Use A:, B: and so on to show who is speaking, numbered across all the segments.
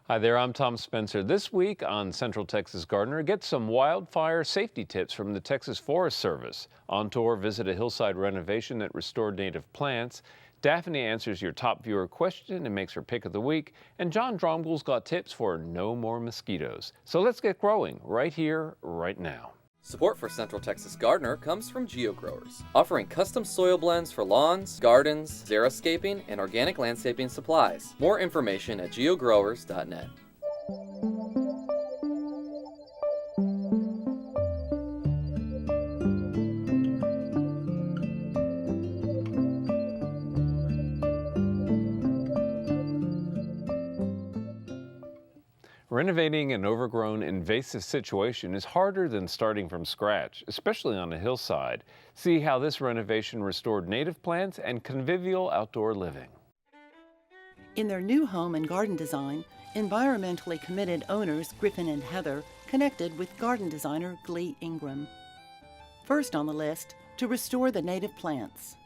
A: Hi there, I'm Tom Spencer. This week on Central Texas Gardener, get some wildfire safety tips from the Texas Forest Service. On tour, visit a hillside renovation that restored native plants. Daphne answers your top viewer question and makes her pick of the week. And John Dromgoole's got tips for no more mosquitoes. So let's get growing right here, right now.
B: Support for Central Texas Gardener comes from GeoGrowers, offering custom soil blends for lawns, gardens, xeriscaping, and organic landscaping supplies. More information at geogrowers.net.
A: Renovating an overgrown invasive situation is harder than starting from scratch, especially on a hillside. See how this renovation restored native plants and convivial outdoor living.
C: In their new home and garden design, environmentally committed owners Griffin and Heather connected with garden designer Glee Ingram. First on the list, to restore the native plants.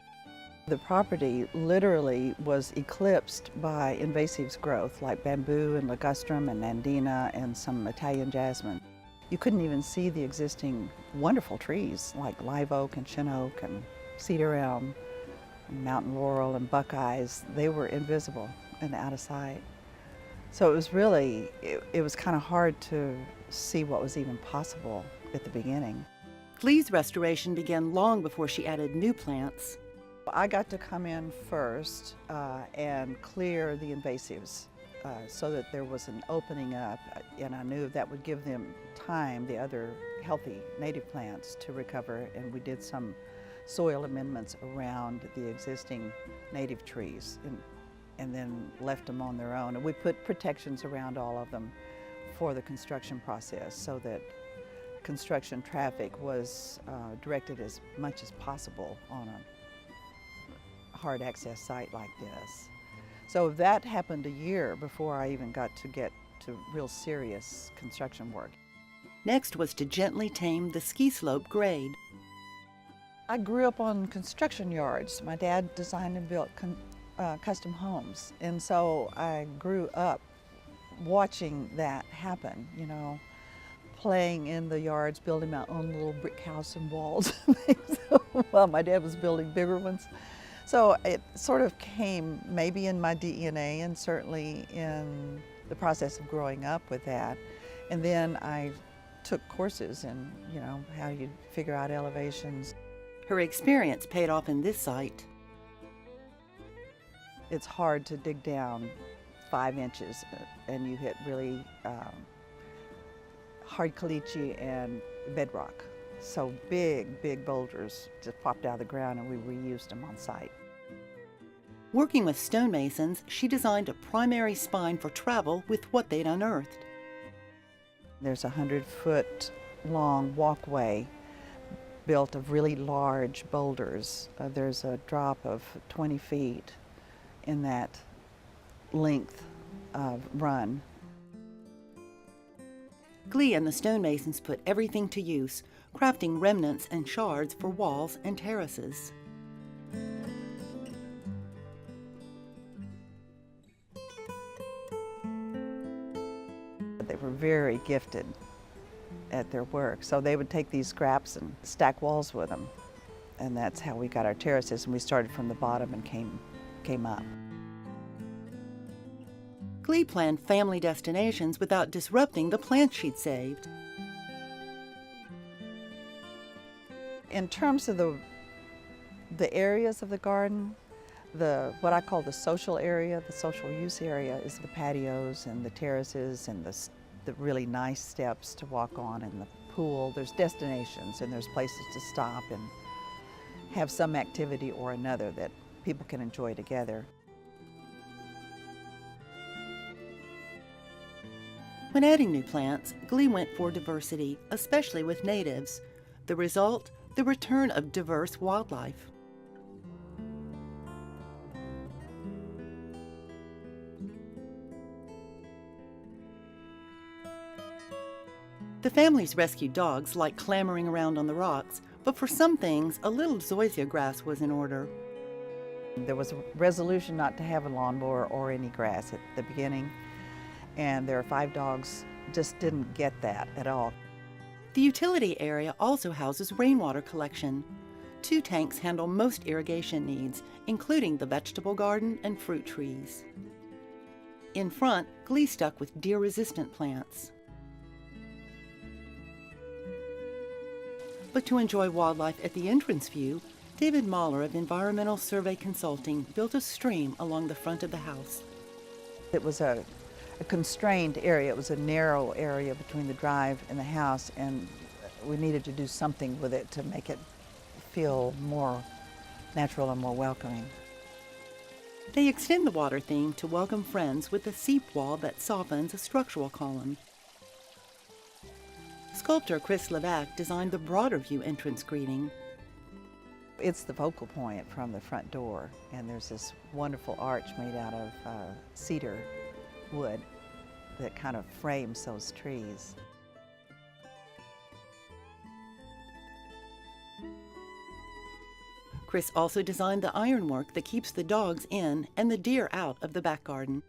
D: The property literally was eclipsed by invasives growth like bamboo and ligustrum and nandina and some Italian jasmine. You couldn't even see the existing wonderful trees like live oak and shin oak and cedar elm and mountain laurel and buckeyes. They were invisible and out of sight. So it was really, it was kind of hard to see what was even possible at the beginning.
C: Glee's restoration began long before she added new plants.
D: I got to come in first and clear the invasives so that there was an opening up, and I knew that would give them time, the other healthy native plants, to recover, and we did some soil amendments around the existing native trees and then left them on their own. And we put protections around all of them for the construction process so that construction traffic was directed as much as possible on a hard access site like this. So that happened a year before I even got to real serious construction work.
C: Next was to gently tame the ski slope grade.
D: I grew up on construction yards. My dad designed and built custom homes, and so I grew up watching that happen, you know, playing in the yards, building my own little brick house and walls. Well, my dad was building bigger ones. So it sort of came maybe in my DNA and certainly in the process of growing up with that. And then I took courses in, you know, how you figure out elevations.
C: Her experience paid off in this site.
D: It's hard to dig down 5 inches and you hit really hard caliche and bedrock. So big boulders just popped out of the ground and we reused them on site.
C: Working with stonemasons, she designed a primary spine for travel with what they'd unearthed.
D: There's a 100-foot long walkway built of really large boulders. There's a drop of 20 feet in that length of run.
C: Glee and the stonemasons put everything to use, crafting remnants and shards for walls and terraces. They
D: were very gifted at their work, so they would take these scraps and stack walls with them, and that's how we got our terraces, and we started from the bottom and came up.
C: Glee planned family destinations without disrupting the plants she'd saved.
D: In terms of the areas of the garden, what I call the social area, the social use area, is the patios and the terraces and the really nice steps to walk on and the pool. There's destinations and there's places to stop and have some activity or another that people can enjoy together.
C: When adding new plants, Glee went for diversity, especially with natives. The result? The return of diverse wildlife. The family's rescued dogs like clambering around on the rocks, but for some things, a little zoysia grass was in order.
D: There was a resolution not to have a lawnmower or any grass at the beginning, and their 5 dogs just didn't get that at all.
C: The utility area also houses rainwater collection. 2 tanks handle most irrigation needs, including the vegetable garden and fruit trees. In front, Glee stuck with deer-resistant plants. But to enjoy wildlife at the entrance view, David Mahler of Environmental Survey Consulting built a stream along the front of the house.
D: It was a constrained area. It was a narrow area between the drive and the house, and we needed to do something with it to make it feel more natural and more welcoming.
C: They extend the water theme to welcome friends with a seep wall that softens a structural column. Sculptor Chris Levac designed the broader view entrance greeting.
D: It's the focal point from the front door, and there's this wonderful arch made out of cedar wood that kind of frames those trees.
C: Chris also designed the ironwork that keeps the dogs in and the deer out of the back garden.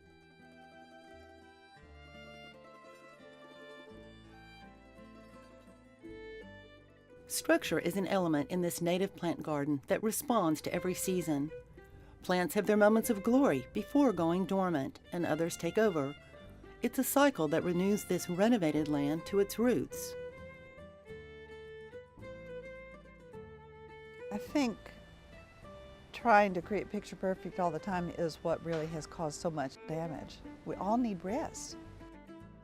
C: Structure is an element in this native plant garden that responds to every season. Plants have their moments of glory before going dormant, and others take over. It's a cycle that renews this renovated land to its roots.
D: I think trying to create picture perfect all the time is what really has caused so much damage. We all need rest.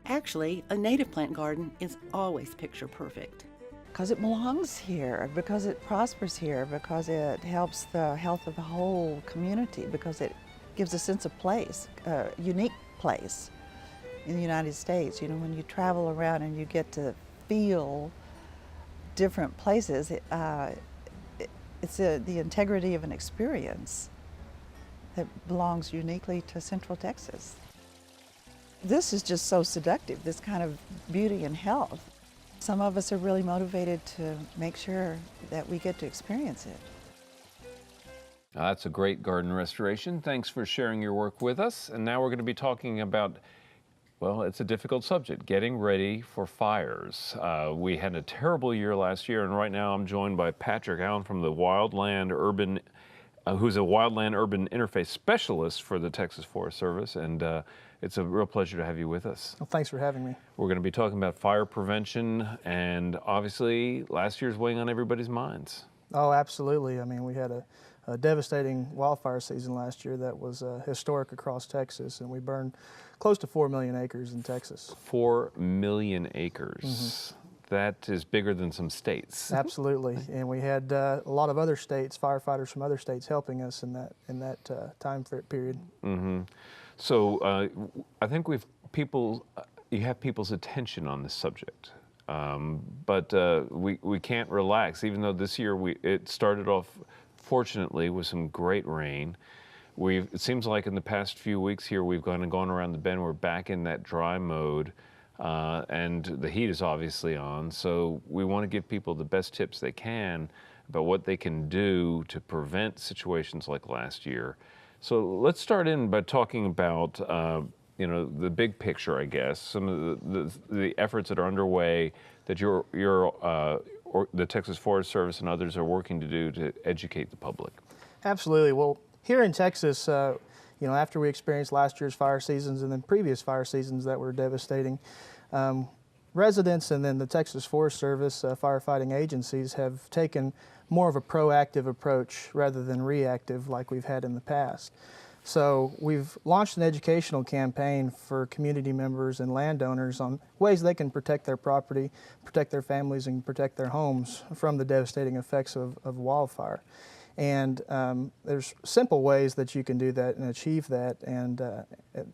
C: Actually, a native plant garden is always picture perfect.
D: Because it belongs here, because it prospers here, because it helps the health of the whole community, because it gives a sense of place, a unique place in the United States. You know, when you travel around and you get to feel different places, it's the integrity of an experience that belongs uniquely to Central Texas. This is just so seductive, this kind of beauty and health. Some of us are really motivated to make sure that we get to experience it.
A: That's a great garden restoration. Thanks for sharing your work with us. And now we're going to be talking about, well, it's a difficult subject, getting ready for fires. We had a terrible year last year, and right now I'm joined by Patrick Allen from the who's a wildland urban interface specialist for the Texas Forest Service, and it's a real pleasure to have you with us.
E: Well, thanks for having me.
A: We're going to be talking about fire prevention, and obviously last year's weighing on everybody's minds.
E: Oh, absolutely. I mean, we had a devastating wildfire season last year that was historic across Texas, and we burned close to 4 million acres in Texas.
A: 4 million acres. Mm-hmm. That is bigger than some states.
E: Absolutely, and we had a lot of other states, firefighters from other states, helping us in that time period. Mm-hmm.
A: So I think you have people's attention on this subject, but we can't relax. Even though this year it started off, fortunately, with some great rain. It seems like in the past few weeks here we've gone around the bend. We're back in that dry mode. And the heat is obviously on, so we want to give people the best tips they can about what they can do to prevent situations like last year. So let's start in by talking about the big picture, I guess, some of the efforts that are underway that the Texas Forest Service and others are working to do to educate the public.
E: Absolutely. Well, here in Texas, after we experienced last year's fire seasons and then previous fire seasons that were devastating, residents and then the Texas Forest Service firefighting agencies have taken more of a proactive approach rather than reactive like we've had in the past. So we've launched an educational campaign for community members and landowners on ways they can protect their property, protect their families, and protect their homes from the devastating effects of wildfire. And there's simple ways that you can do that and achieve that, and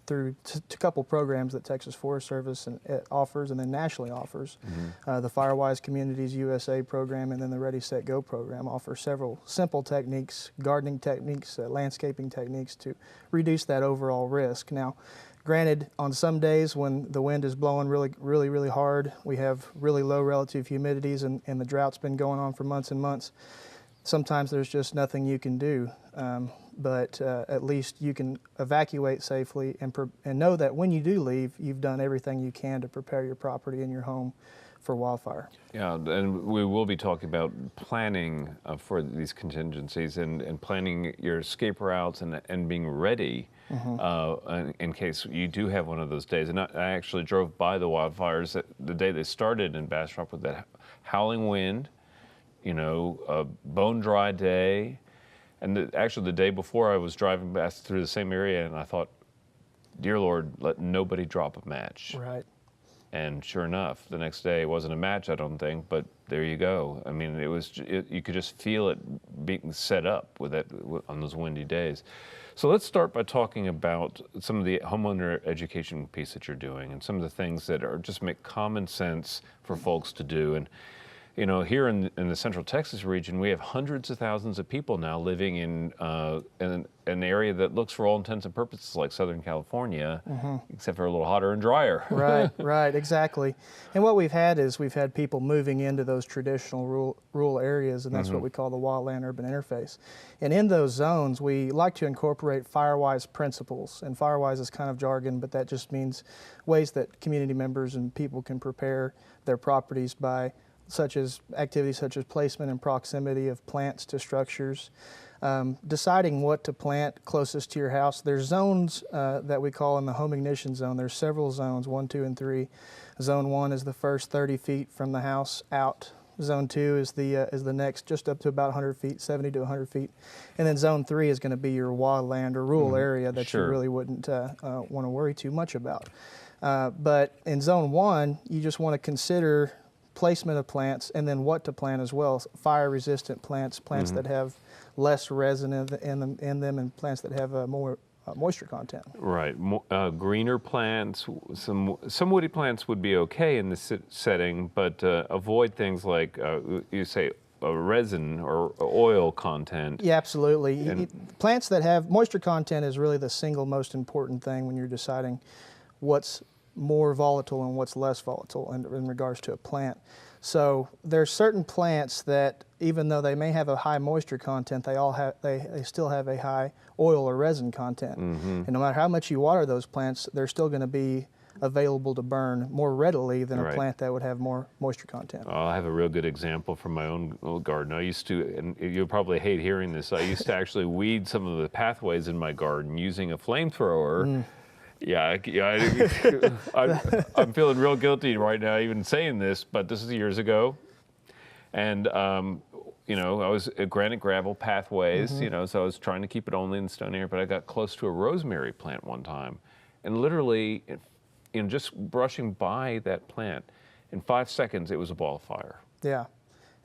E: through a couple programs that Texas Forest Service offers and then nationally offers. Mm-hmm. The Firewise Communities USA program and then the Ready, Set, Go program offer several simple techniques, gardening techniques, landscaping techniques to reduce that overall risk. Now, granted, on some days when the wind is blowing really hard, we have really low relative humidities and the drought's been going on for months and months. Sometimes there's just nothing you can do. but at least you can evacuate safely and know that when you do leave, you've done everything you can to prepare your property and your home for wildfire.
A: Yeah, and we will be talking about planning for these contingencies and planning your escape routes and being ready in case you do have one of those days. And I actually drove by the wildfires the day they started in Bastrop with that howling wind, you know, a bone dry day. And actually the day before I was driving past through the same area and I thought, dear Lord, let nobody drop a match.
E: Right.
A: And sure enough, the next day it wasn't a match, I don't think, but there you go. I mean, you could just feel it being set up with that on those windy days. So let's start by talking about some of the homeowner education piece that you're doing and some of the things that are just make common sense for folks to do. And you know, here in the Central Texas region, we have hundreds of thousands of people now living in an area that looks, for all intents and purposes, like Southern California, except for a little hotter and drier.
E: Right, right, exactly. And what we've had people moving into those traditional rural areas, and that's what we call the wildland-urban interface. And in those zones, we like to incorporate Firewise principles. And Firewise is kind of jargon, but that just means ways that community members and people can prepare their properties by activities such as placement and proximity of plants to structures, deciding what to plant closest to your house. There's zones that we call in the home ignition zone. There's several zones, 1, 2, and 3. Zone 1 is the first 30 feet from the house out. Zone 2 is the next, just up to about 100 feet, 70 to 100 feet. And then Zone 3 is going to be your wildland or rural area that you really wouldn't want to worry too much about. But in Zone 1, you just want to consider placement of plants and then what to plant as well. Fire-resistant plants, that have less resin in them, and plants that have more moisture content.
A: Right. Greener plants, some woody plants would be okay in this setting, but avoid things like, you say, resin or oil content.
E: Yeah, absolutely. Plants that have moisture content is really the single most important thing when you're deciding what's more volatile and what's less volatile in regards to a plant. So there's certain plants that, even though they may have a high moisture content, they still have a high oil or resin content. And no matter how much you water those plants, they're still going to be available to burn more readily than a plant that would have more moisture content.
A: I have a real good example from my own garden. I used to, and you'll probably hate hearing this, I used to actually weed some of the pathways in my garden using a flamethrower. Yeah, I'm feeling real guilty right now even saying this, but this is years ago. And, you know, I was at granite gravel pathways, you know, so I was trying to keep it only in the stone area, but I got close to a rosemary plant one time. And literally, you know, just brushing by that plant, in 5 seconds, it was a ball of fire.
E: Yeah.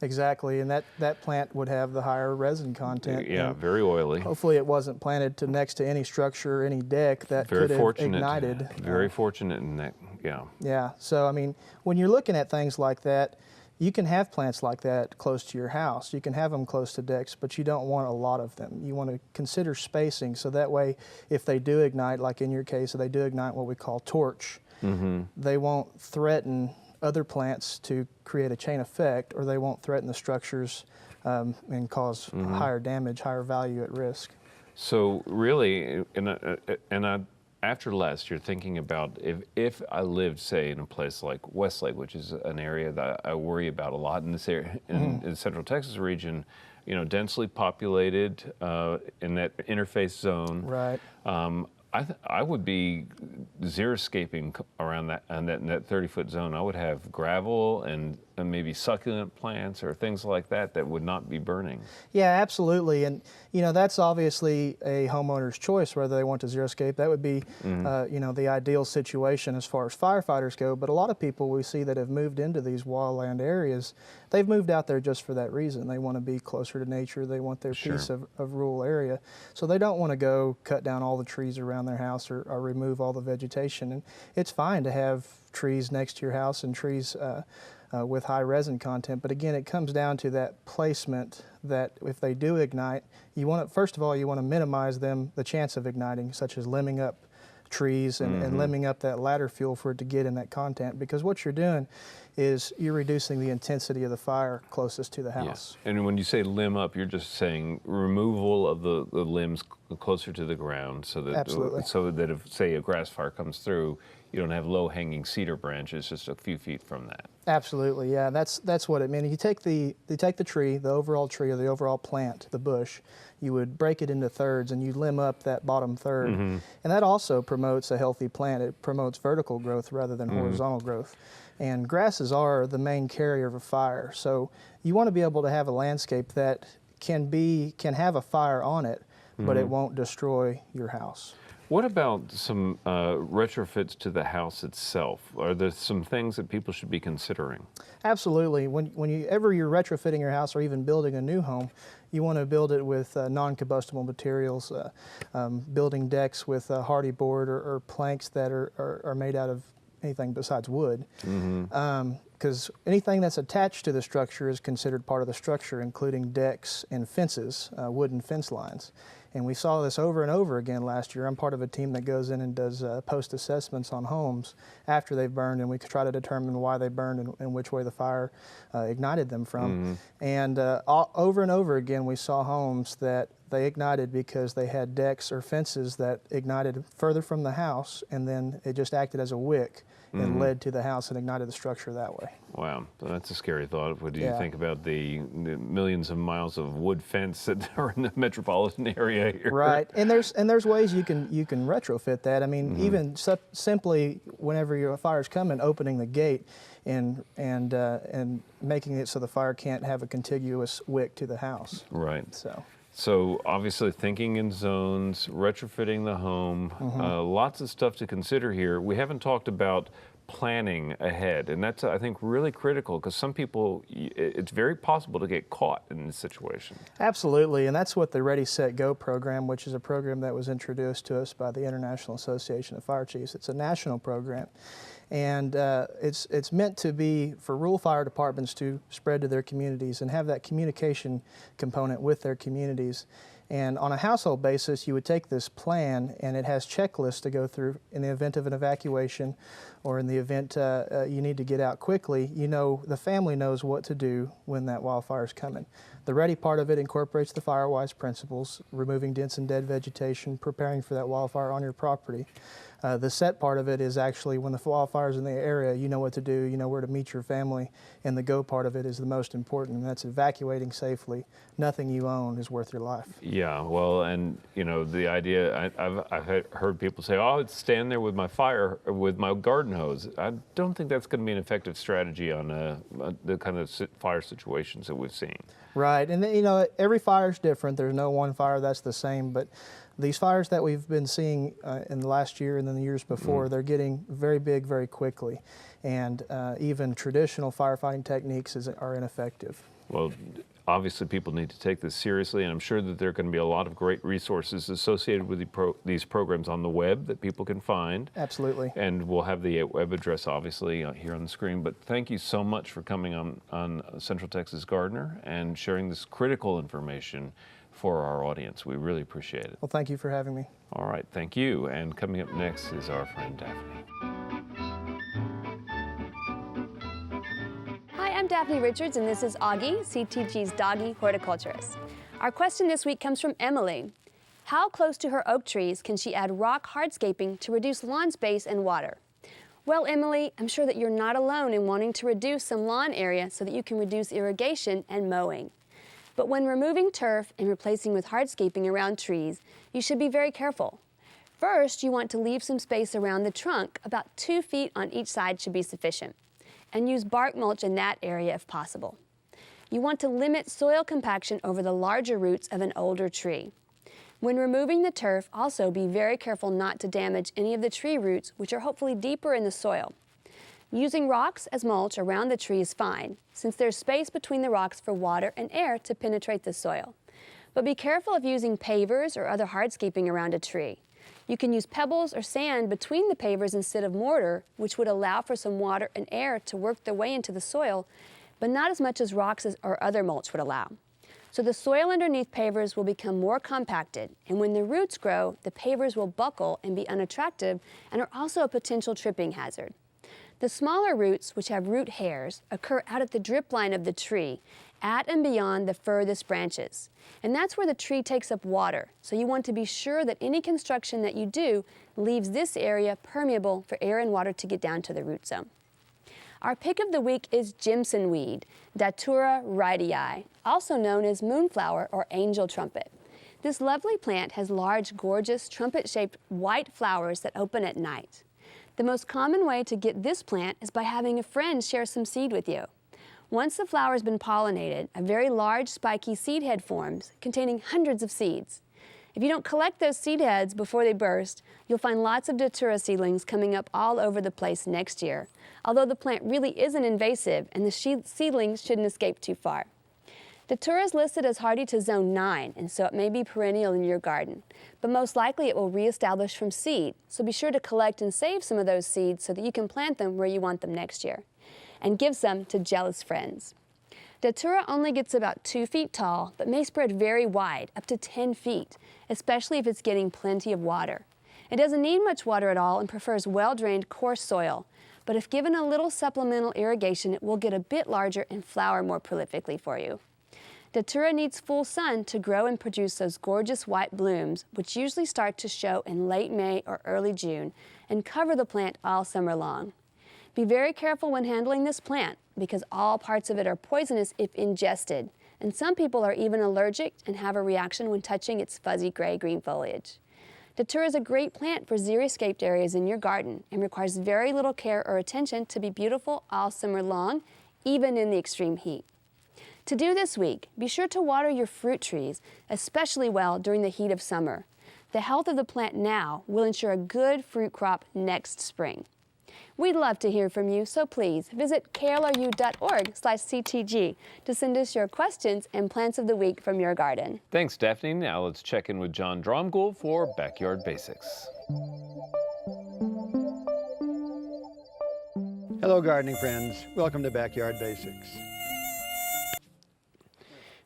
E: Exactly, and that plant would have the higher resin content.
A: Yeah, very oily.
E: Hopefully it wasn't planted next to any structure or any deck that could have ignited.
A: Very fortunate in that, yeah.
E: Yeah, so I mean, when you're looking at things like that, you can have plants like that close to your house. You can have them close to decks, but you don't want a lot of them. You want to consider spacing, so that way if they do ignite, like in your case, they do ignite what we call torch, they won't threaten other plants to create a chain effect, or they won't threaten the structures and cause higher damage, higher value at risk.
A: So really, after last year, thinking about if I lived, say, in a place like Westlake, which is an area that I worry about a lot in this area, in the Central Texas region, you know, densely populated in that interface zone.
E: Right.
A: I would be xeriscaping around that, in that 30-foot zone. I would have gravel and maybe succulent plants or things like that would not be burning.
E: Yeah, absolutely. And, you know, that's obviously a homeowner's choice whether they want to xeriscape. That would be, you know, the ideal situation as far as firefighters go. But a lot of people we see that have moved into these wildland areas, they've moved out there just for that reason. They want to be closer to nature. They want their piece of rural area. So they don't want to go cut down all the trees around their house or remove all the vegetation. And it's fine to have trees next to your house and trees with high resin content, but again, it comes down to that placement, that if they do ignite, you want to, first of all, you want to minimize the chance of igniting, such as limbing up trees and limbing up that ladder fuel for it to get in that content, because what you're doing is you're reducing the intensity of the fire closest to the house.
A: Yeah. And when you say limb up, you're just saying removal of the limbs closer to the ground, so that
E: Absolutely.
A: So that if, say, a grass fire comes through, you don't have low-hanging cedar branches just a few feet from that.
E: Absolutely, yeah. That's what it means. You take the tree, the overall tree or the overall plant, the bush, you would break it into thirds and you limb up that bottom third. And that also promotes a healthy plant. It promotes vertical growth rather than horizontal growth. And grasses are the main carrier of a fire. So you want to be able to have a landscape that can have a fire on it, but it won't destroy your house.
A: What about some retrofits to the house itself? Are there some things that people should be considering?
E: Absolutely. Whenever you're retrofitting your house or even building a new home, you want to build it with non-combustible materials, building decks with hardy board or planks that are made out of anything besides wood. Because anything that's attached to the structure is considered part of the structure, including decks and fences, wooden fence lines. And we saw this over and over again last year. I'm part of a team that goes in and does post-assessments on homes after they've burned, and we try to determine why they burned and which way the fire ignited them from. And over and over again, we saw homes that they ignited because they had decks or fences that ignited further from the house, and then it just acted as a wick and led to the house and ignited the structure that way.
A: Wow, that's a scary thought. What do you think about the millions of miles of wood fence that are in the metropolitan area here?
E: Right, and there's ways you can retrofit that. I mean, even simply whenever your fire's coming, opening the gate and making it so the fire can't have a contiguous wick to the house.
A: Right.
E: So
A: obviously thinking in zones, retrofitting the home, lots of stuff to consider here. We haven't talked about planning ahead, and that's, I think, really critical, because some people, it's very possible to get caught in this situation.
E: Absolutely, and that's what the Ready, Set, Go program, which is a program that was introduced to us by the International Association of Fire Chiefs. It's a national program, and it's meant to be for rural fire departments to spread to their communities and have that communication component with their communities. And on a household basis, you would take this plan, and it has checklists to go through in the event of an evacuation or in the event you need to get out quickly. You know, the family knows what to do when that wildfire is coming. The ready part of it incorporates the Firewise principles, removing dense and dead vegetation, preparing for that wildfire on your property. The set part of it is actually when the wildfire's in the area, you know what to do, you know where to meet your family, and the go part of it is the most important, and that's evacuating safely. Nothing you own is worth your life.
A: Yeah, well, and you know, the idea, I've heard people say, oh, I'd stand there with my garden hose. I don't think that's going to be an effective strategy on the kind of fire situations that we've seen.
E: Right, and you know, every fire is different. There's no one fire that's the same, but these fires that we've been seeing in the last year and then the years before, they're getting very big very quickly, and even traditional firefighting techniques are ineffective.
A: Well, obviously people need to take this seriously, and I'm sure that there are going to be a lot of great resources associated with these programs on the web that people can find.
E: Absolutely.
A: And we'll have the web address obviously here on the screen. But thank you so much for coming on Central Texas Gardener and sharing this critical information for our audience. We really appreciate it.
E: Well, thank you for having me.
A: All right, thank you. And coming up next is our friend Daphne.
F: Hi, I'm Daphne Richards, and this is Augie, CTG's doggy horticulturist. Our question this week comes from Emily. How close to her oak trees can she add rock hardscaping to reduce lawn space and water? Well, Emily, I'm sure that you're not alone in wanting to reduce some lawn area so that you can reduce irrigation and mowing. But when removing turf and replacing with hardscaping around trees, you should be very careful. First, you want to leave some space around the trunk. About 2 feet on each side should be sufficient. And use bark mulch in that area if possible. You want to limit soil compaction over the larger roots of an older tree. When removing the turf, also be very careful not to damage any of the tree roots, which are hopefully deeper in the soil. Using rocks as mulch around the tree is fine, since there's space between the rocks for water and air to penetrate the soil. But be careful of using pavers or other hardscaping around a tree. You can use pebbles or sand between the pavers instead of mortar, which would allow for some water and air to work their way into the soil, but not as much as rocks or other mulch would allow. So the soil underneath pavers will become more compacted, and when the roots grow, the pavers will buckle and be unattractive and are also a potential tripping hazard. The smaller roots, which have root hairs, occur out at the drip line of the tree, at and beyond the furthest branches. And that's where the tree takes up water, so you want to be sure that any construction that you do leaves this area permeable for air and water to get down to the root zone. Our pick of the week is Jimson weed, Datura wrightii, also known as moonflower or angel trumpet. This lovely plant has large, gorgeous, trumpet-shaped white flowers that open at night. The most common way to get this plant is by having a friend share some seed with you. Once the flower has been pollinated, a very large spiky seed head forms containing hundreds of seeds. If you don't collect those seed heads before they burst, you'll find lots of datura seedlings coming up all over the place next year, although the plant really isn't invasive and the seedlings shouldn't escape too far. Datura is listed as hardy to zone 9, and so it may be perennial in your garden, but most likely it will reestablish from seed, so be sure to collect and save some of those seeds so that you can plant them where you want them next year, and give some to jealous friends. Datura only gets about 2 feet tall, but may spread very wide, up to 10 feet, especially if it's getting plenty of water. It doesn't need much water at all and prefers well-drained, coarse soil, but if given a little supplemental irrigation, it will get a bit larger and flower more prolifically for you. Datura needs full sun to grow and produce those gorgeous white blooms, which usually start to show in late May or early June, and cover the plant all summer long. Be very careful when handling this plant, because all parts of it are poisonous if ingested, and some people are even allergic and have a reaction when touching its fuzzy gray-green foliage. Datura is a great plant for xeriscaped areas in your garden and requires very little care or attention to be beautiful all summer long, even in the extreme heat. To do this week, be sure to water your fruit trees, especially well during the heat of summer. The health of the plant now will ensure a good fruit crop next spring. We'd love to hear from you, so please visit klru.org/CTG to send us your questions and plants of the week from your garden.
A: Thanks, Daphne. Now let's check in with John Dromgoole for Backyard Basics.
G: Hello, gardening friends. Welcome to Backyard Basics.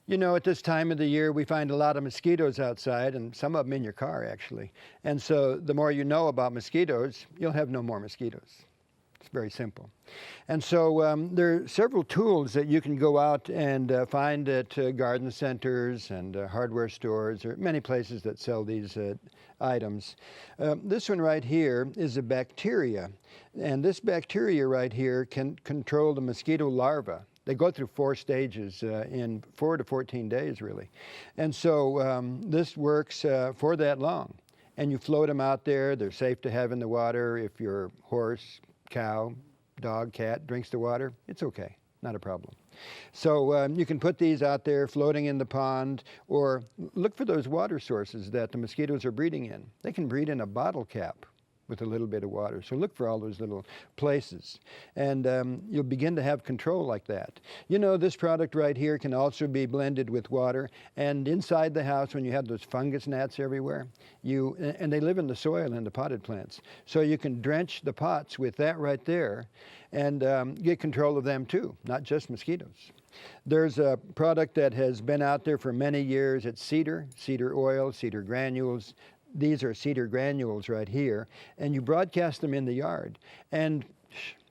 G: You know, at this time of the year, we find a lot of mosquitoes outside, and some of them in your car, actually. And so the more you know about mosquitoes, you'll have no more mosquitoes. It's very simple. And so there are several tools that you can go out and find at garden centers and hardware stores, or many places that sell these items. This one right here is a bacteria. And this bacteria right here can control the mosquito larva. They go through 4 stages in 4 to 14 days, really. And so this works for that long. And you float them out there. They're safe to have in the water. If your horse, cow, dog, cat drinks the water, it's okay. Not a problem. So you can put these out there floating in the pond, or look for those water sources that the mosquitoes are breeding in. They can breed in a bottle cap with a little bit of water. So look for all those little places, and you'll begin to have control like that. You know, this product right here can also be blended with water, and inside the house, when you have those fungus gnats everywhere, and they live in the soil in the potted plants, so you can drench the pots with that right there and get control of them too, not just mosquitoes. There's a product that has been out there for many years. It's cedar oil, cedar granules. These are cedar granules right here, and you broadcast them in the yard, and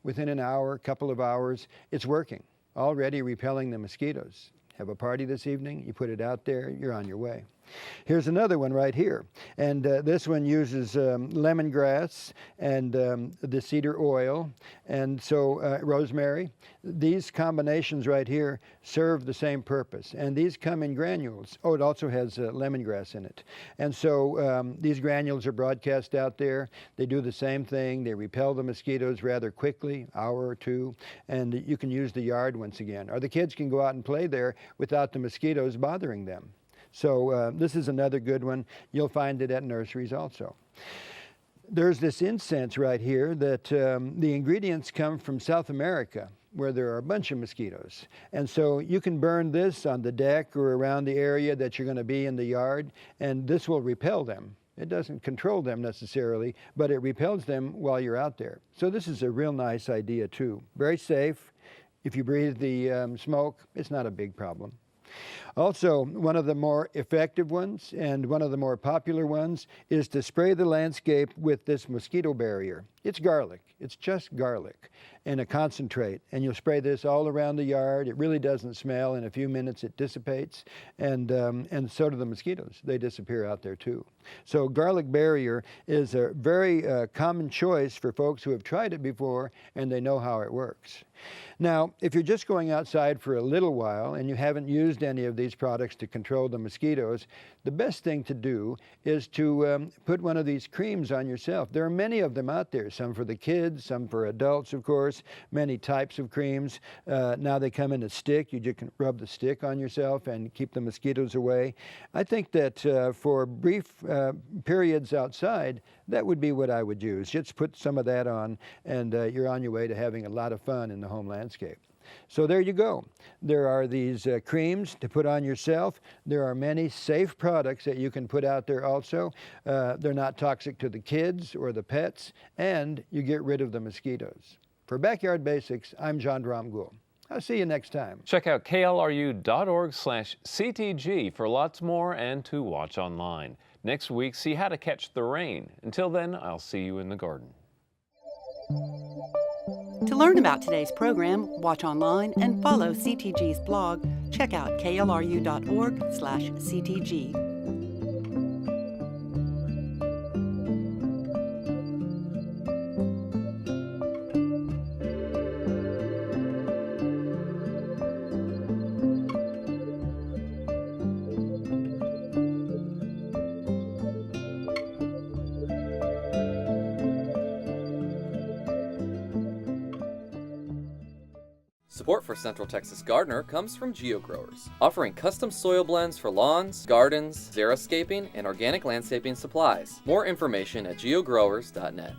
G: within an hour, couple of hours, it's working, already repelling the mosquitoes. Have a party this evening, you put it out there, you're on your way. Here's another one right here, and this one uses lemongrass and the cedar oil, and so rosemary. These combinations right here serve the same purpose, and these come in granules. Oh, it also has lemongrass in it. And so these granules are broadcast out there. They do the same thing. They repel the mosquitoes rather quickly, hour or 2, and you can use the yard once again. Or the kids can go out and play there without the mosquitoes bothering them. So this is another good one. You'll find it at nurseries also. There's this incense right here that the ingredients come from South America, where there are a bunch of mosquitoes. And so you can burn this on the deck or around the area that you're going to be in the yard, and this will repel them. It doesn't control them necessarily, but it repels them while you're out there. So this is a real nice idea too. Very safe. If you breathe the smoke, it's not a big problem. Also, one of the more effective ones and one of the more popular ones is to spray the landscape with this mosquito barrier. It's garlic. It's just garlic and a concentrate. And you'll spray this all around the yard. It really doesn't smell. In a few minutes it dissipates. And so do the mosquitoes. They disappear out there too. So garlic barrier is a very common choice for folks who have tried it before and they know how it works. Now, if you're just going outside for a little while and you haven't used any of these products to control the mosquitoes, the best thing to do is to put one of these creams on yourself. There are many of them out there, some for the kids, some for adults, of course, many types of creams. Now they come in a stick. You just can rub the stick on yourself and keep the mosquitoes away. I think that for brief periods outside, that would be what I would use. Just put some of that on and you're on your way to having a lot of fun in the home landscape. So there you go. There are these creams to put on yourself. There are many safe products that you can put out there also. They're not toxic to the kids or the pets, and you get rid of the mosquitoes. For Backyard Basics, I'm John Dromgoole. I'll see you next time.
A: Check out klru.org/CTG for lots more and to watch online. Next week, see how to catch the rain. Until then, I'll see you in the garden.
C: To learn about today's program, watch online, and follow CTG's blog, check out klru.org/CTG.
B: Support for Central Texas Gardener comes from GeoGrowers, offering custom soil blends for lawns, gardens, xeriscaping, and organic landscaping supplies. More information at geogrowers.net.